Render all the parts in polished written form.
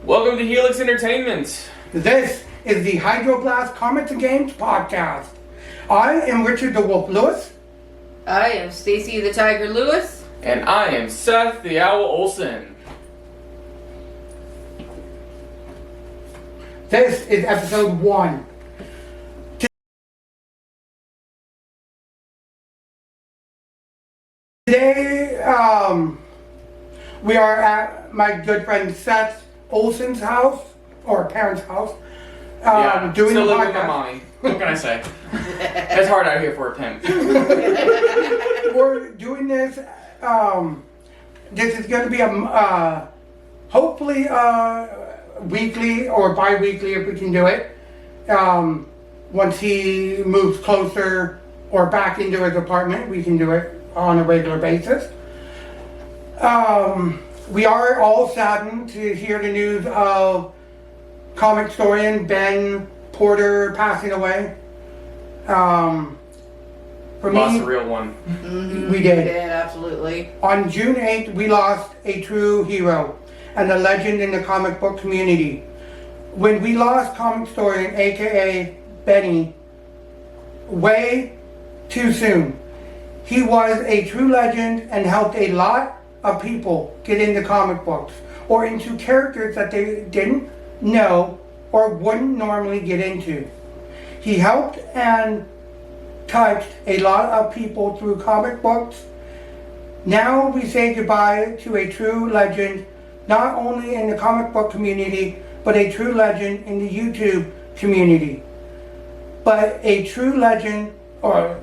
Welcome to Helix Entertainment. This is the Hydroblast Comics and Games podcast. I am Richard the Wolf Lewis. I am Stacy the Tiger Lewis. And I am Seth the Owl Olsen. This is episode 1. Today, we are at my good friend Seth Olsen's house, or parents' house, doing still the living with my podcast. mommy. What can I say? It's hard out here for a pimp. We're doing this. This is going to be a hopefully weekly or bi-weekly if we can do it. Once he moves closer or back into his apartment, we can do it on a regular basis. We are all saddened to hear the news of Comicstorian Ben Porter passing away. For Lost me, a real one. Mm-hmm. We did. Absolutely. On June 8th, we lost a true hero and a legend in the comic book community. When we lost Comicstorian, aka Benny, way too soon. He was a true legend and helped a lot of people get into comic books or into characters that they didn't know or wouldn't normally get into. He helped and touched a lot of people through comic books. Now we say goodbye to a true legend, not only in the comic book community, but a true legend in the YouTube community. But a true legend, but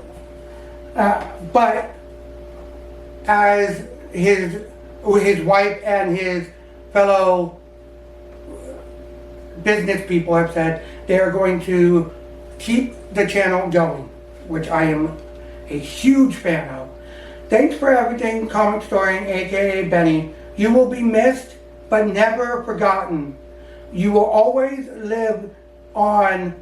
as his wife and his fellow business people have said, they are going to keep the channel going, which I am a huge fan of. Thanks for everything, Comicstorian, aka Benny. You will be missed, but never forgotten. You will always live on.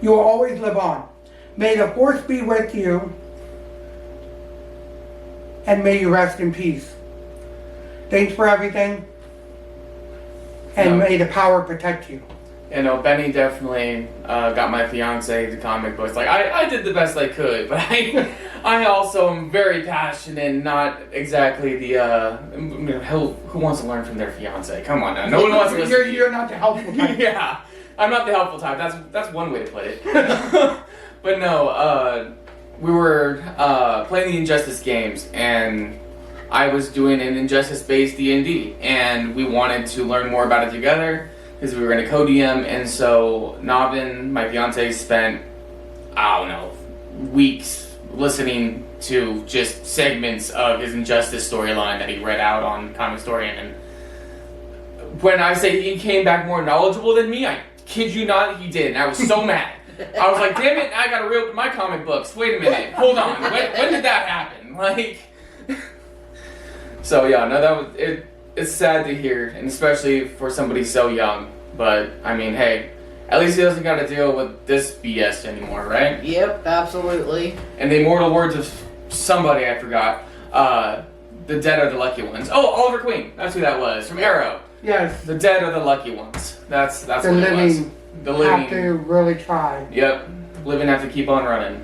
You will always live on. May the force be with you, and may you rest in peace. Thanks for everything, and may the power protect you. You know, Benny definitely got my fiance the comic books. Like, I did the best I could, but I also am very passionate, not exactly the, who wants to learn from their fiance? Come on now, no one wants to listen. You're not the helpful type. Yeah, I'm not the helpful type, that's one way to put it. But no, we were playing the Injustice games, and I was doing an Injustice-based D&D, and we wanted to learn more about it together, because we were going to co-DM, and so Navin, my fiance, spent, I don't know, weeks listening to just segments of his Injustice storyline that he read out on Comicstorian, and when I say he came back more knowledgeable than me, I kid you not, he did, and I was so mad. I was like, damn it, I gotta reopen my comic books. Wait a minute, hold on, when did that happen? Like, so yeah, no, that was, it's sad to hear, and especially for somebody so young, but, I mean, hey, at least he doesn't gotta deal with this BS anymore, right? Yep, absolutely. And the immortal words of somebody I forgot, the dead are the lucky ones. Oh, Oliver Queen, that's who that was, from Arrow. Yes. The dead are the lucky ones. That's The what it was. living The living. have to really try. Yep, living have to keep on running.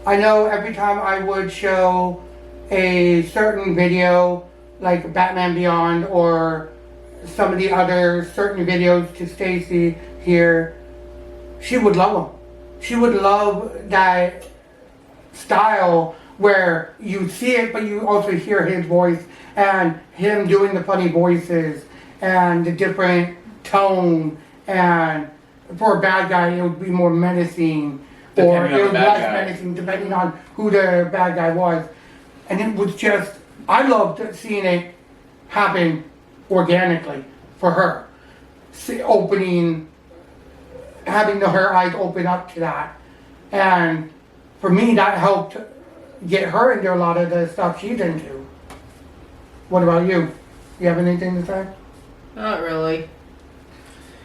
I know every time I would show a certain video, like Batman Beyond or some of the other certain videos to Stacy here, she would love them. She would love that style where you see it, but you also hear his voice and him doing the funny voices and the different tone, and for a bad guy it would be more menacing, or it was less menacing depending on who the bad guy was. And it was just, I loved seeing it happen organically for her. Having her eyes open up to that. And for me, that helped get her into a lot of the stuff she's into. What about you? You have anything to say? Not really.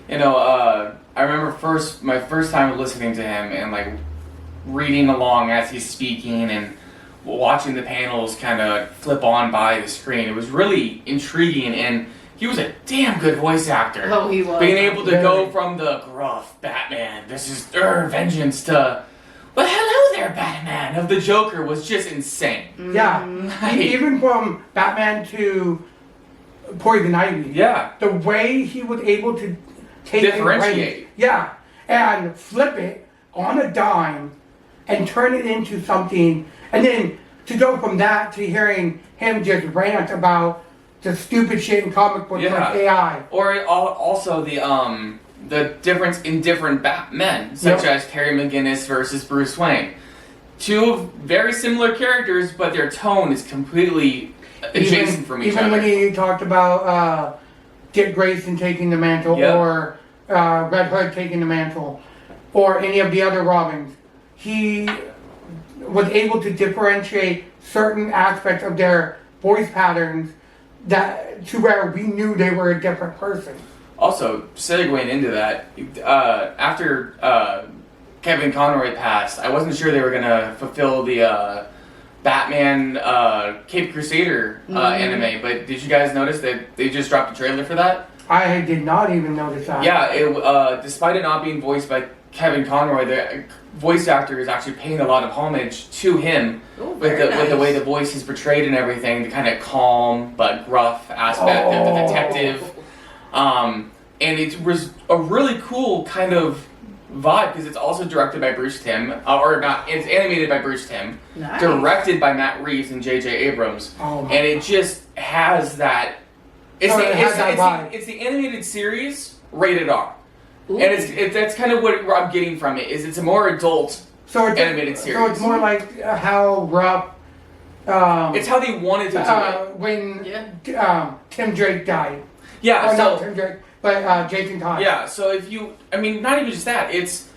You know, I remember my first time listening to him and like reading along as he's speaking and watching the panels kind of flip on by the screen. It was really intriguing, and he was a damn good voice actor. Oh, he was. Being able to Very. go from the gruff Batman, this is vengeance, to, well, hello there, Batman, of the Joker was just insane. Yeah. Right. Even from Batman to Poison Ivy. Yeah. The way he was able to take his Differentiate. range, yeah, and flip it on a dime and turn it into something, and then to go from that to hearing him just rant about the stupid shit in comic books Yeah. like AI. Or also the difference in different Batmen, such Yep. as Terry McGinnis versus Bruce Wayne. Two very similar characters, but their tone is completely adjacent from each even other. when he talked about Dick Grayson taking the mantle, Yep. or Red Hood taking the mantle, or any of the other Robins, he was able to differentiate certain aspects of their voice patterns that to where we knew they were a different person. Also, segueing into that, after Kevin Conroy passed, I wasn't sure they were gonna fulfill the Batman Cape Crusader anime, but did you guys notice that they just dropped a trailer for that? I did not even notice that. Yeah, despite it not being voiced by Kevin Conroy, the voice actor is actually paying a lot of homage to him Oh, with very with the nice. way the voice is portrayed and everything, the kind of calm but gruff aspect of the Oh. detective. And it was a really cool kind of vibe because it's also directed by Bruce Timm, or not, it's animated by Bruce Timm, Nice. directed by Matt Reeves and J.J. Abrams, Oh my and it just has that. It's, Oh, the, it has it's, that it's, vibe. the, it's the animated series rated R, Ooh. and that's kind of what I'm getting from it. Is it's a more adult. So it's animated So series. it's more like how rough. It's how they wanted to do it. When Yeah. Tim Drake died. Yeah. Or not So Tim Drake, but Jason Todd. yeah. So if you, I mean, not even just that. It's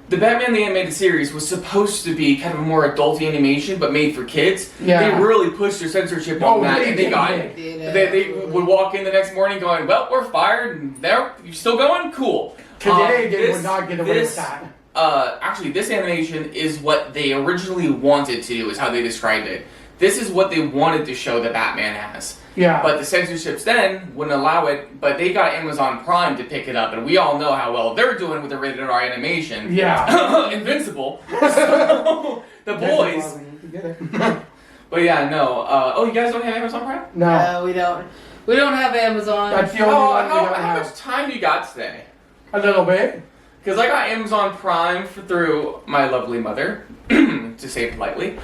the Batman the Animated Series was supposed to be kind of a more adult animation, but made for kids. Yeah. They really pushed their censorship on Oh, that, they and they did. got They it. did. They would walk in the next morning going, "Well, we're fired, and there, you still going? Cool." Today they This- would not get away this- with that. Actually, this animation is what they originally wanted to do, is how they described it. This is what they wanted to show that Batman has. Yeah. But the censorships then wouldn't allow it, but they got Amazon Prime to pick it up, and we all know how well they're doing with the rated R animation. Yeah. Invincible. So, the boys. But yeah, no. Oh, you guys don't have Amazon Prime? No. No, we don't. We don't have Amazon. That's the only one we don't How have. much time you got today? A little bit. Because I got Amazon Prime through my lovely mother, to say it politely.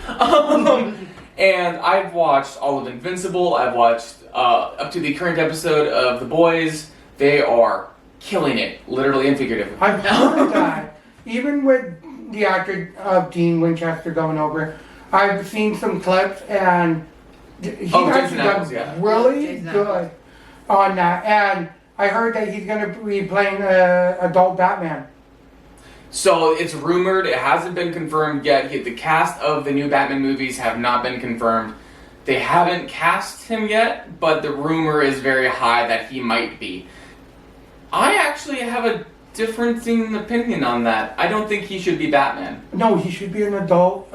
And I've watched all of Invincible. I've watched up to the current episode of The Boys. They are killing it, literally and figuratively. I've heard that. Even with the actor Dean Winchester going over, I've seen some clips and he's Oh, actually Jason done Ackles, yeah. really Jason good on that. And I heard that he's going to be playing adult Batman. So it's rumored, it hasn't been confirmed yet. The cast of the new Batman movies have not been confirmed. They haven't cast him yet, but the rumor is very high that he might be. I actually have a differing opinion on that. I don't think he should be Batman. No, he should be an adult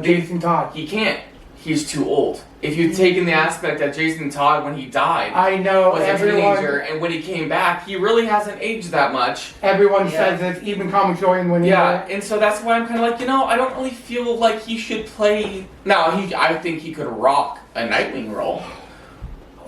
Jason Todd. He can't. He's too old. If you've taken the aspect that Jason Todd, when he died, I know was a everyone. teenager, and when he came back, he really hasn't aged that much. Everyone Yeah. says this, even Comicstorian when he Yeah, and so that's why I'm kind of like, I don't really feel like he should play. Now, I think he could rock a Nightwing role.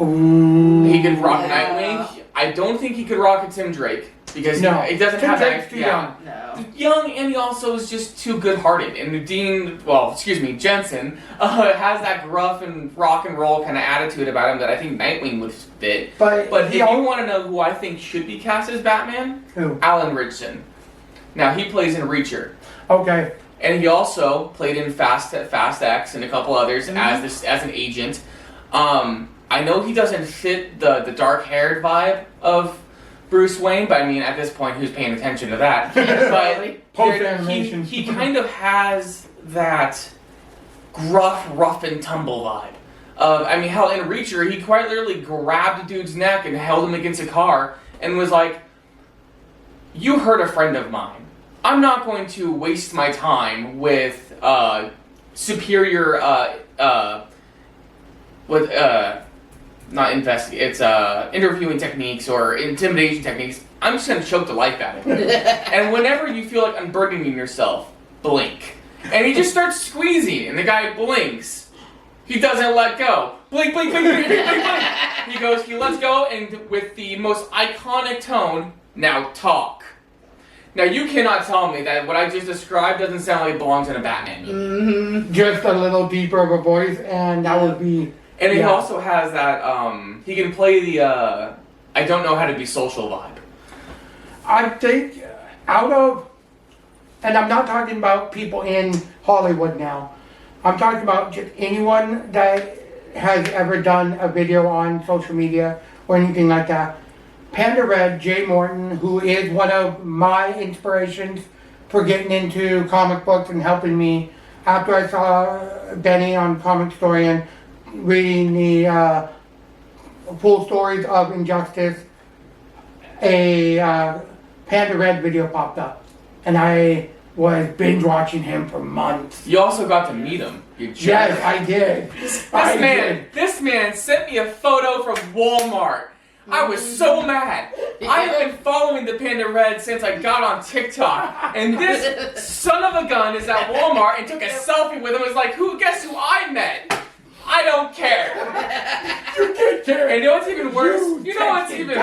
Ooh. He could rock Yeah. Nightwing. I don't think he could rock a Tim Drake because No. he doesn't Tim have Drake's that. too young. No. Young, and he also is just too good-hearted. And Jensen has that gruff and rock and roll kind of attitude about him that I think Nightwing would fit. But But he if you al- want to know who I think should be cast as Batman, Who? Alan Ritchson. Now he plays in Reacher, Okay. and he also played in Fast X and a couple others as an agent. I know he doesn't fit the dark-haired vibe of Bruce Wayne, but I mean, at this point, who's paying attention to that? Really? Post-animation. He kind of has that gruff, rough and tumble vibe. I mean, hell, in Reacher, he quite literally grabbed a dude's neck and held him against a car and was like, "You hurt a friend of mine. I'm not going to waste my time with superior not investigate. It's interviewing techniques or intimidation techniques. I'm just gonna choke the life out of him. And whenever you feel like unburdening yourself, blink. And he just starts squeezing, and the guy blinks. He doesn't let go. Blink, blink, blink, blink, blink, blink, blink. He goes. He lets go, and with the most iconic tone, now talk. Now you cannot tell me that what I just described doesn't sound like it belongs in a Batman movie. Mm-hmm. Just a little deeper of a voice, and that would be. And he also has that, he can play the, I don't know how to be social vibe. I think out of, and I'm not talking about people in Hollywood now. I'm talking about just anyone that has ever done a video on social media or anything like that. Panda Red, Jay Morton, who is one of my inspirations for getting into comic books and helping me after I saw Benny on Comicstorian, reading the full stories of Injustice, a Panda Red video popped up, and I was binge watching him for months. You also got to meet him. You jerk. Yes, I did. This man sent me a photo from Walmart. I was so mad. I have been following the Panda Red since I got on TikTok, and this son of a gun is at Walmart and took a selfie with him. Was like, guess who I met? I don't care. You did care. And you know what's even worse? You know what's even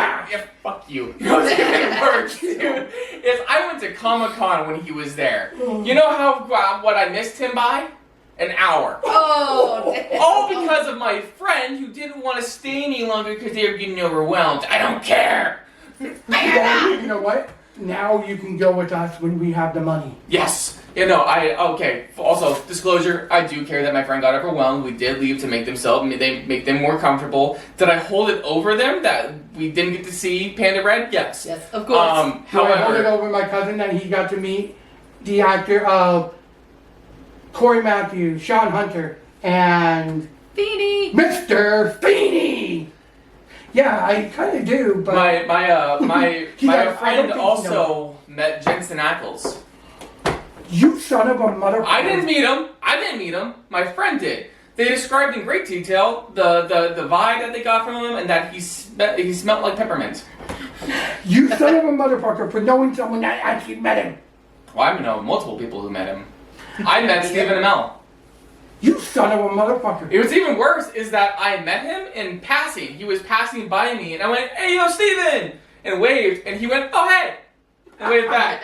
fuck you. You know what's even worse, dude? Is I went to Comic-Con when he was there. You know what I missed him by? An hour. Oh, damn. All because of my friend who didn't want to stay any longer because they were getting overwhelmed. I don't care. Well, you know what? Now you can go with us when we have the money. Yes. Okay. Also, disclosure, I do care that my friend got overwhelmed. We did leave to make them more comfortable. Did I hold it over them that we didn't get to see Panda Red? Yes. Yes, of course. However, I hold it over my cousin that he got to meet the actor of Corey Matthews, Sean Hunter, and Feeny. Mr. Feeny. Yeah, I kind of do, but my friend think also met Jensen Ackles. You son of a motherfucker! I didn't meet him. My friend did. They described in great detail the vibe that they got from him and that he smelled like peppermint. You son of a motherfucker for knowing someone that actually met him. Well, I know multiple people who met him. I met Stephen Amell. You son of a motherfucker. It was even worse is that I met him in passing. He was passing by me and I went, "Hey, yo, Stephen!" and waved, and he went, "Oh, hey!" and waved back.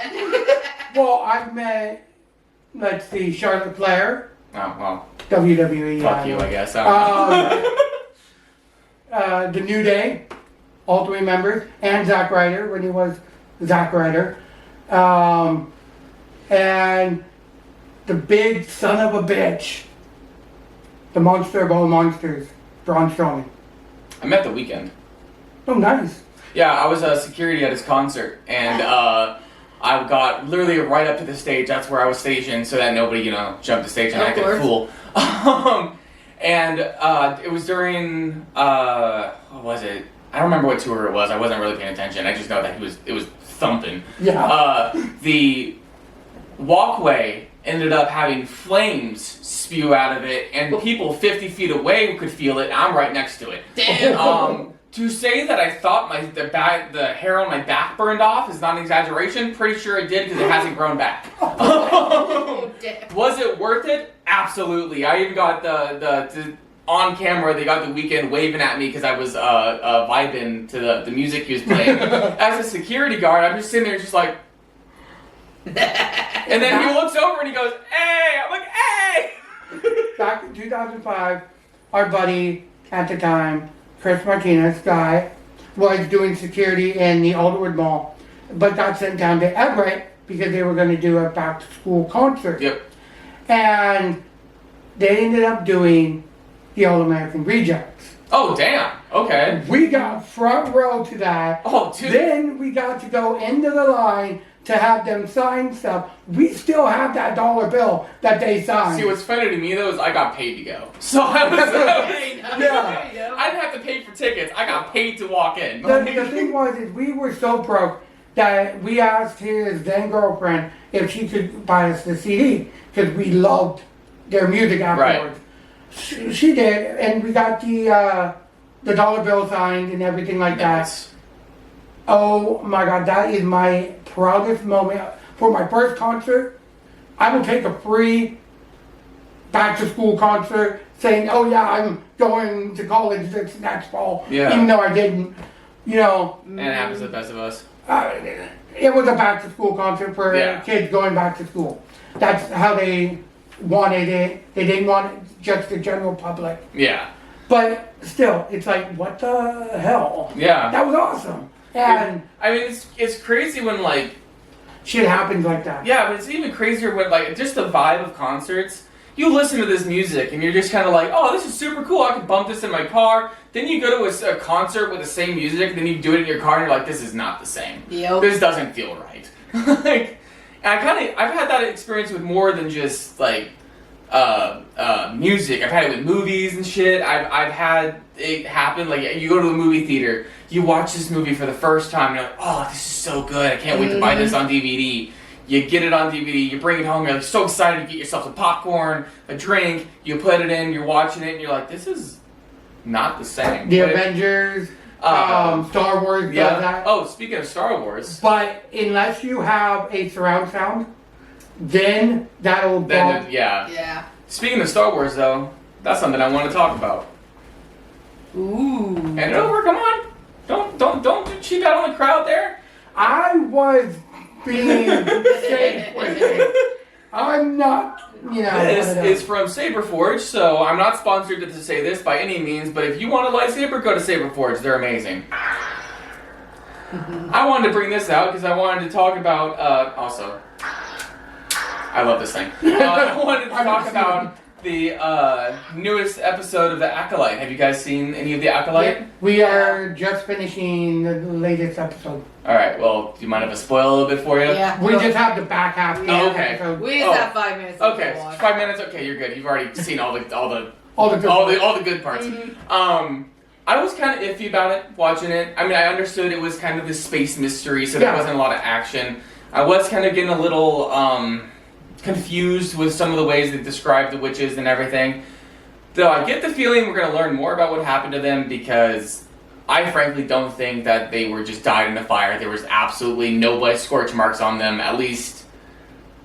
Well, I've met, let's see, Charlotte Flair. Oh, well. WWE. Fuck you, I guess. The New Day, all three members, and Zack Ryder when he was Zack Ryder. And the big son of a bitch, the monster of all monsters, Braun Strowman. I met The Weeknd. Oh, nice. Yeah, I was security at his concert, and I got literally right up to the stage. That's where I was stationed, so that nobody, jumped the stage and acted a fool. And it was during what was it? I don't remember what tour it was. I wasn't really paying attention. I just know that it was thumping. Yeah. The walkway ended up having flames spew out of it, and people 50 feet away could feel it. I'm right next to it. Damn. To say that I thought the hair on my back burned off is not an exaggeration. Pretty sure it did because it hasn't grown back. Was it worth it? Absolutely. I even got the on camera. They got The Weeknd waving at me because I was vibing to the music he was playing. As a security guard, I'm just sitting there just like. And then he looks over and he goes, "Hey!" I'm like, "Hey!" Back in 2005, our buddy at the time, Chris Martinez, guy, was doing security in the Alderwood Mall, but got sent down to Everett because they were going to do a back-to-school concert. Yep. And they ended up doing the All-American Rejects. Oh, damn. Okay. We got front row to that. Oh, dude. Then we got to go into the line to have them sign stuff. We still have that dollar bill that they signed. See, what's funny to me though is I got paid to go. So I was Yeah. I didn't have to pay for tickets. I got paid to walk in. The thing was is we were so broke that we asked his then girlfriend if she could buy us the CD because we loved their music afterwards. She did, and we got the the dollar bill signs and everything like that. Nice. Oh my God, that is my proudest moment. For my first concert, I will take a free back to school concert saying, oh yeah, I'm going to college this next fall, Yeah. even though I didn't, you know. And it happens to the best of us. It was a back to school concert for Yeah. kids going back to school. That's how they wanted it. They didn't want it just the general public. Yeah. But still, it's like, what the hell? Yeah. That was awesome. And I mean, it's crazy when, like, shit happens like that. yeah, but it's even crazier when, like, just the vibe of concerts. You listen to this music and you're just kind of like, oh, this is super cool. I can bump this in my car. Then you go to a concert with the same music, and then you do it in your car, and you're like, this is not the same. Yep. This doesn't feel right. Like, and I've had that experience with more than just like music. I've had it with movies and shit. I've had it happen. Like, you go to a movie theater, you watch this movie for the first time, and you're like, oh, this is so good. I can't wait to buy this on DVD. You get it on DVD, you bring it home, you're like so excited to get yourself some popcorn, a drink, you put it in, you're watching it, and you're like, this is not the same. The But Avengers, Star Wars does that. Oh, speaking of Star Wars. But unless you have a surround sound, then that'll Then, bump. yeah. Yeah. Speaking of Star Wars, though, that's something I want to talk about. Ooh. Hand it over, come on. Don't cheat out on the crowd there. I was being safe with it. I'm not, you know. This one of is those. from Saberforge, so I'm not sponsored to say this by any means, but if you want a lightsaber, go to Saberforge. They're amazing. I wanted to bring this out because I wanted to talk about, also, I love this thing. I wanted to talk about the newest episode of The Acolyte. Have you guys seen any of The Acolyte? We are just finishing the latest episode. Alright, well, do you mind if I spoil a little bit for you? Yeah. We just have the back half of the Oh, okay. episode. We just have 5 minutes. to Okay, watch. 5 minutes. Okay, you're good. You've already seen all the good parts. I was kind of iffy about it watching it. I mean, I understood it was kind of this space mystery, so there Yeah. wasn't a lot of action. I was kind of getting a little confused with some of the ways they described the witches and everything. Though I get the feeling we're going to learn more about what happened to them, because I frankly don't think that they were just died in the fire. There was absolutely no blood scorch marks on them, at least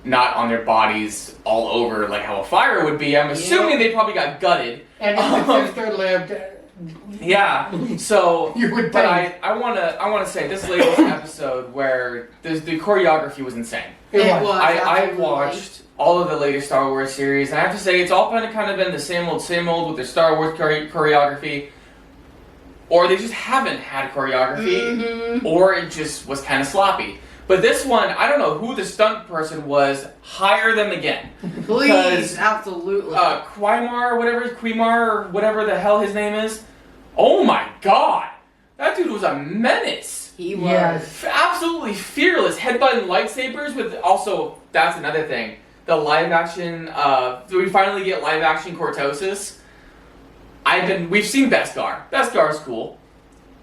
not on their bodies all over like how a fire would be. I'm assuming they probably got gutted. And if the sister lived, Yeah. So, you would but think. I wanna say this latest episode where the choreography was insane. It It was. was. I absolutely. watched all of the latest Star Wars series, and I have to say it's all kind of been the same old with their Star Wars choreography, or they just haven't had choreography, or it just was kind of sloppy. But this one, I don't know who the stunt person was. Hire them again. Please, absolutely. Quimar, or whatever the hell his name is. Oh my god, that dude was a menace. He was. Yes. Absolutely fearless, headbutting lightsabers with also, that's another thing, the live action, we finally get live action Cortosis. We've seen Beskar. Beskar's cool.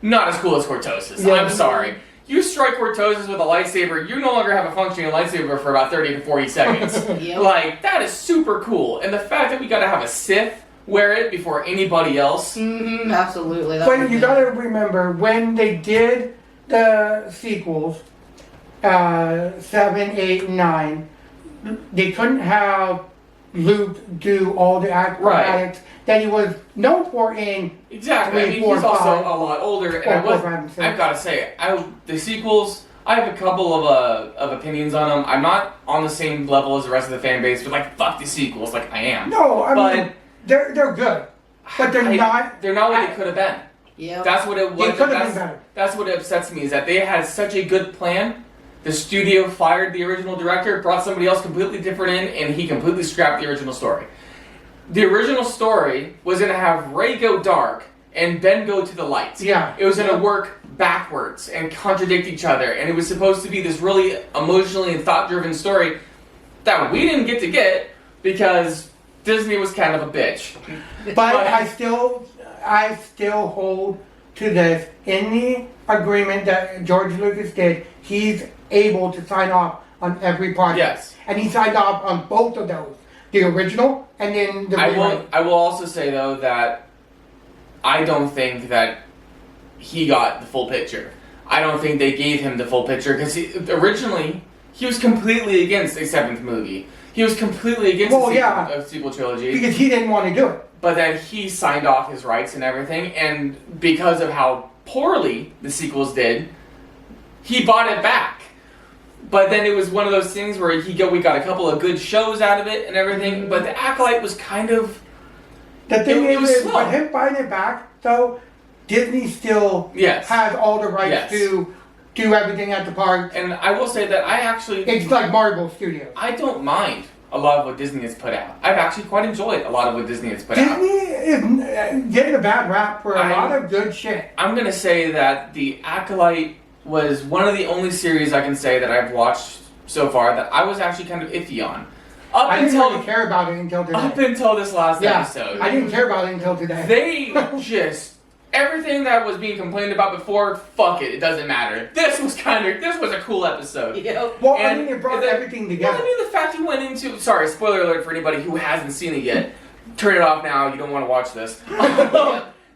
Not as cool as Cortosis. Yeah. I'm sorry. You strike Cortosis with a lightsaber, you no longer have a functioning lightsaber for about 30 to 40 seconds. Yep. Like, that is super cool. And the fact that we gotta have a Sith wear it before anybody else. Absolutely. That But was you it. gotta remember, when they did the sequels, 7, 8, 9, they couldn't have Luke do all the acrobatics that he was known for in Exactly. I 3, mean, 4, he's also 5. a lot older, Four, and four, five, and six. I've got to say, the sequels, I have a couple of opinions on them. I'm not on the same level as the rest of the fan base, but like, fuck the sequels, like I am. No, I But- mean, they're good. But they're not. They're not what they could have been. Yep. That's what it was. They could have been better. That's what upsets me, is that they had such a good plan. The studio fired the original director, brought somebody else completely different in, and he completely scrapped the original story. The original story was going to have Rey go dark and Ben go to the light. Yeah. It was going to work backwards and contradict each other, and it was supposed to be this really emotionally and thought-driven story that we didn't get because Disney was kind of a bitch. But I still hold to this. In the agreement that George Lucas did, he's able to sign off on every project. Yes. And he signed off on both of those. The original and then the rewrite. I will also say though that I don't think that he got the full picture. I don't think they gave him the full picture because originally he was completely against a 7th movie. He was completely against a sequel trilogy. Because he didn't want to do it. But then he signed off his rights and everything, and because of how poorly the sequels did, he bought it back. But then it was one of those things where we got a couple of good shows out of it and everything, but The Acolyte was kind of... The thing is, with him buying it back, though, Disney still has all the rights to do everything at the park. And I will say that I actually... It's like Marvel Studios. I don't mind a lot of what Disney has put out. I've actually quite enjoyed a lot of what Disney has put out. Disney is getting a bad rap for a lot of good shit. I'm going to say that The Acolyte was one of the only series I can say that I've watched so far that I was actually kind of iffy on. I didn't really care about it until today. Up until this last episode. I didn't care about it until today. They just... Everything that was being complained about before, fuck it, it doesn't matter. This was a cool episode. Yep. Well, I mean, it brought everything together. Well, I mean, the fact he went into... Sorry, spoiler alert for anybody who hasn't seen it yet. Turn it off now, you don't want to watch this.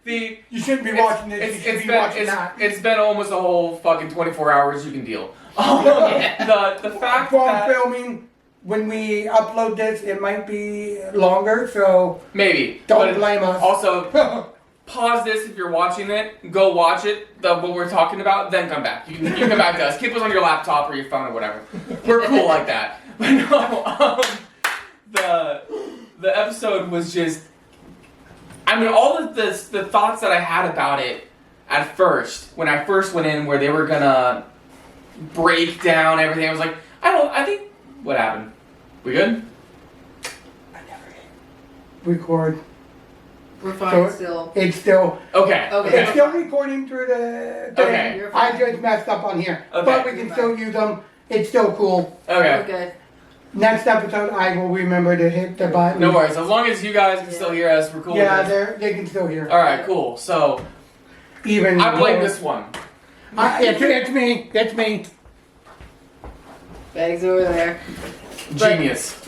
You shouldn't be watching this, you should be watching that. It's been almost a whole fucking 24 hours, you can deal. The fact that... filming, when we upload this, it might be longer, so... Maybe. Don't blame us. Also... Pause this if you're watching it. Go watch it, what we're talking about, then come back. You can come back to us. Keep us on your laptop or your phone or whatever. We're cool like that. But no, the episode was just... I mean, all of the thoughts that I had about it at first, when I first went in, where they were gonna break down everything, I was like, I think... What happened? We good? I never hit record. We're fine still. It's still... Okay. It's still recording through the thing. Okay. I just messed up on here. Okay. But we can still use them. It's still cool. Okay. Next episode, I will remember to hit the button. No worries. As long as you guys can still hear us, we're cool with this. They can still hear. Alright, cool. So... Even I blame this one. It's me. It's me. Bag's over there. Genius.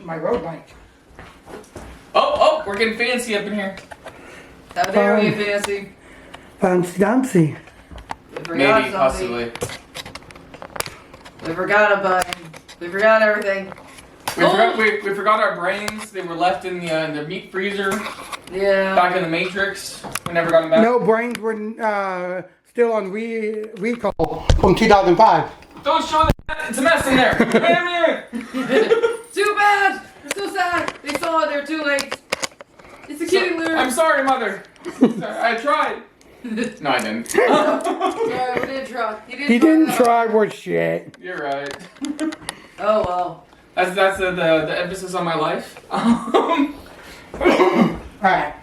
My road bike. Oh, we're getting fancy up in here. How dare we, fancy? Fancy. Maybe, possibly. We forgot a button. We forgot everything. We forgot our brains. They were left in the meat freezer. Yeah. Back in the Matrix. We never got them back. No, brains were still on recall from 2005. Don't show that. It's a mess in there. Damn it. Too bad. I'm so sad. They saw it. They're too late. It's a kidding, Larry. I'm sorry, Mother. I tried. No, I didn't. Yeah, we did try. He didn't try worth shit. You're right. Oh, well. That's the emphasis on my life. Alright.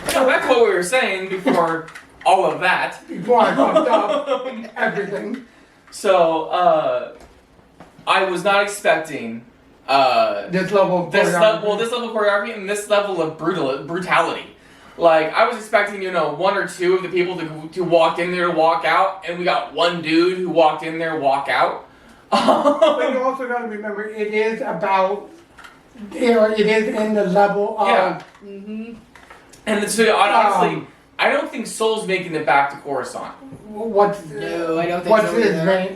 So that's what we were saying before all of that. Before I fucked up everything. So, I was not expecting this level of choreography and this level of brutality. Like, I was expecting, one or two of the people to walk in there, walk out, and we got one dude who walked in there, walk out. But you also got to remember, it is about, it is in the level of... Yeah. And so, honestly, I don't think Soul's making it back to Coruscant. No, I don't think what's so his either. name?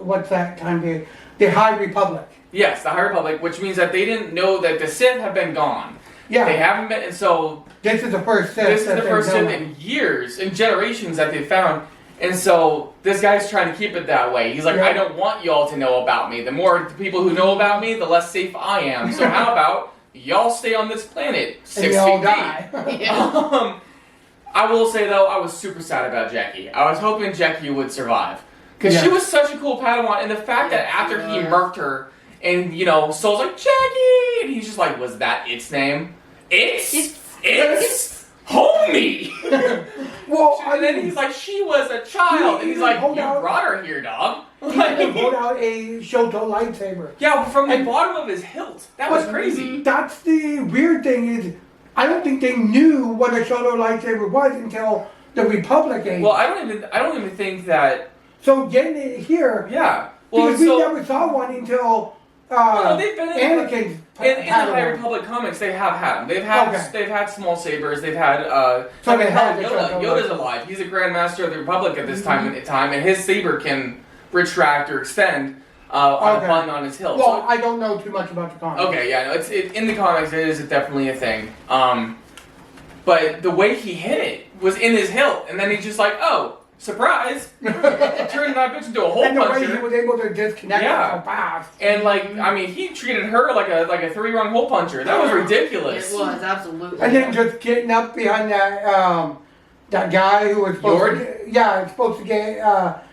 What's that kind of... The High Republic. Yes, the High Republic, which means that they didn't know that the Sith have been gone. Yeah. They haven't been, and so... This is the first Sith. This is the first Sith in years, in generations that they've found. And so, this guy's trying to keep it that way. He's like, I don't want y'all to know about me. The more people who know about me, the less safe I am. So how about y'all stay on this planet 6 feet all deep? die. I will say, though, I was super sad about Jackie. I was hoping Jackie would survive. Because she was such a cool Padawan. And the fact that after he murked her, and, Soul's like, Jackie! And he's just like, was that its name? It's homie! Well, and then he's like, she was a child. And he's like, you brought her here, dog. He pulled out a Shoto lightsaber. Yeah, from the bottom of his hilt. That was crazy. That's the weird thing is, I don't think they knew what a Shoto lightsaber was until the Republic age. Well, I don't even think that... So getting it here... Yeah. Well, because we never saw one until No, they've been Anakin's in the High Padawan. Republic comics. They have had them. They've had small sabers. They've had So I mean, they hell, had the Yoda. Darth Yoda's Vader. alive. He's a Grand Master of the Republic at this time, and his saber can retract or extend on a button on his hilt. Well, I don't know too much about the comics. Okay, yeah, no, in the comics it is definitely a thing. But the way he hit it was in his hilt, and then he's just like, oh, surprise! Turned that bitch into a hole And the way puncher. he was able to disconnect it so fast. And like, I mean, he treated her like a 3-rung hole puncher. That was ridiculous. It was, absolutely. And then just getting up behind that that guy who was supposed to get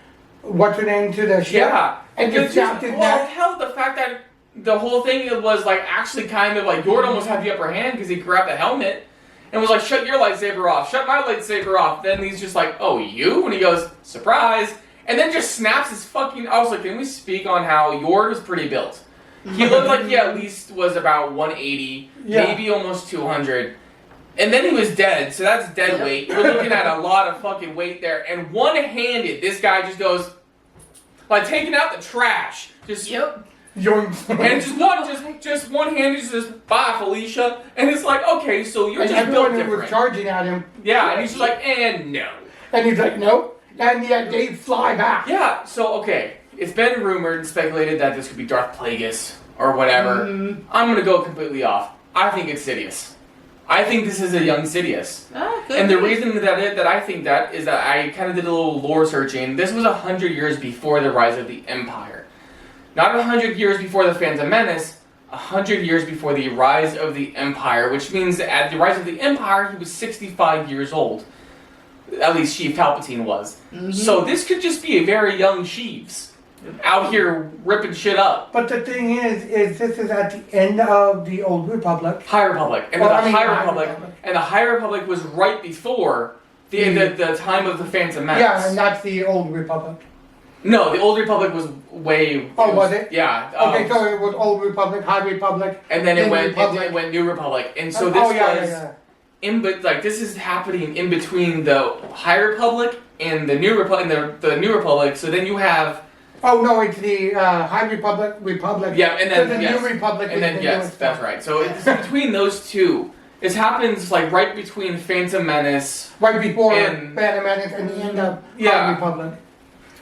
what's her name to the ship. Yeah. And just snapped his well, neck. hell, the fact that the whole thing was like actually kind of like Yord almost had the upper hand because he grabbed the helmet and was like, shut your lightsaber off, shut my lightsaber off. Then he's just like, oh, you? And he goes, surprise. And then just snaps his fucking... I was like, can we speak on how Yord was pretty built? He looked like he at least was about 180, maybe almost 200. And then he was dead, so that's dead weight. We're looking at a lot of fucking weight there. And one-handed, this guy just goes, like taking out the trash. Just Yoinks. and just one-handed, just bye, Felicia. And it's like, okay, so you're And just built everyone who was different. charging at him. Yeah, and he's just like, and no. And he's like, nope. And yet they fly back. Yeah, so okay, it's been rumored and speculated that this could be Darth Plagueis or whatever. I'm gonna go completely off. I think it's Sidious. I think this is a young Sidious. And the reason that I think that is that I kind of did a little lore searching. This was 100 years before the rise of the Empire. Not 100 years before the Phantom Menace, 100 years before the rise of the Empire, which means that at the rise of the Empire, he was 65 years old. At least Sheev Palpatine was. So this could just be a very young Sheevs out here ripping shit up. But the thing is this is at the end of the Old Republic. High Republic. And the High Republic was right before the time of the Phantom Menace. Yeah, and that's the Old Republic. No, the Old Republic was way... Was it? Yeah. Okay, so it was Old Republic, High Republic, and then it went New Republic. And so this this is happening in between the High Republic and the New Republic, the New Republic. So then you have... Oh no, it's the High Republic. Yeah, and then the New Republic. And then that's right. So it's between those two. This happens like right between Phantom Menace. Right before Phantom Menace and the end of High Republic.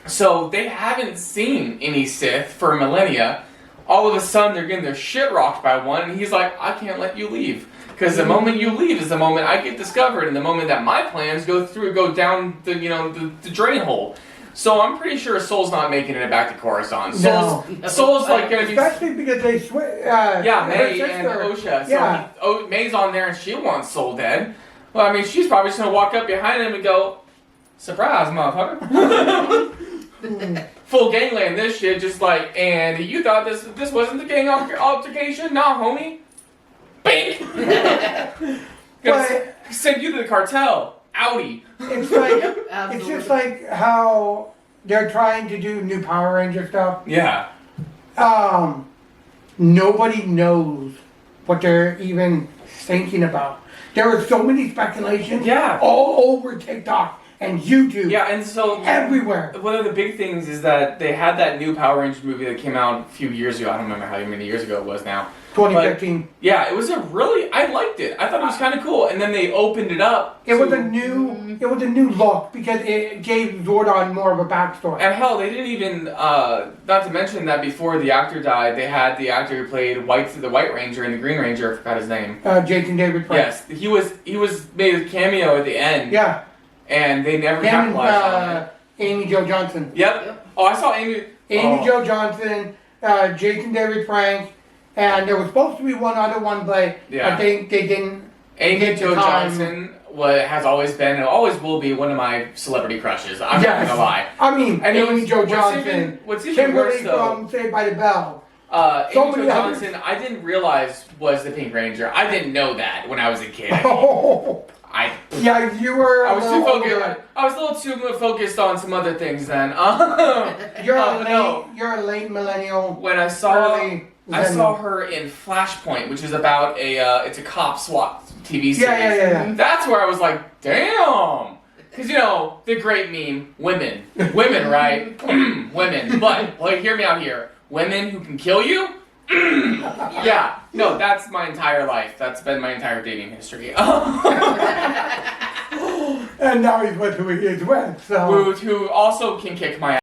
So they haven't seen any Sith for millennia. All of a sudden they're getting their shit rocked by one, and he's like, I can't let you leave. Because the moment you leave is the moment I get discovered, and the moment that my plans go down the drain hole. So I'm pretty sure Soul's not making it back to Coruscant. Soul's like gonna be... Especially because they switch... May and Osha. So May's on there and she wants Soul dead. Well, I mean, she's probably just gonna walk up behind him and go, surprise, motherfucker. Full gangland this shit, just like, and you thought this wasn't the gang altercation? Nah, homie. Bang! Gonna send you to the cartel. Audi. It's like it's just like how they're trying to do new Power Ranger stuff. Yeah. Nobody knows what they're even thinking about. There are so many speculations. Yeah. All over TikTok and YouTube. Yeah, and so everywhere. One of the big things is that they had that new Power Rangers movie that came out a few years ago. I don't remember how many years ago it was now. 2015. But, yeah, it was I liked it. I thought it was kind of cool. And then they opened it up. It was a new look because it gave Zordon more of a backstory. And hell, they didn't even, not to mention that before the actor died, they had the actor who played the White Ranger and the Green Ranger, I forgot his name. Jason David Frank. Yes, he was made a cameo at the end. Yeah. And they never capitalized on it. Amy Jo Johnson. Yep. Oh, I saw Amy Jo Johnson, Jason David Frank, and there was supposed to be one other one, but I think they didn't. Amy Jo Johnson has always been and always will be one of my celebrity crushes. I'm not gonna lie. I mean, Amy Jo Johnson, what's even worse Kimberly though, from Saved by the Bell. Amy Jo Johnson, I didn't realize was the Pink Ranger. I didn't know that when I was a kid. Yeah, you were. I was too focused. I was a little too focused on some other things then. You're a late millennial. When I saw her in Flashpoint, which is about it's a cop SWAT TV series. Yeah. That's where I was like, damn. Because, the great meme, women. Women, right? Women. But, hear me out here. Women who can kill you? Yeah, no, that's my entire life. That's been my entire dating history. And now he's with who he is with, so. Who also can kick my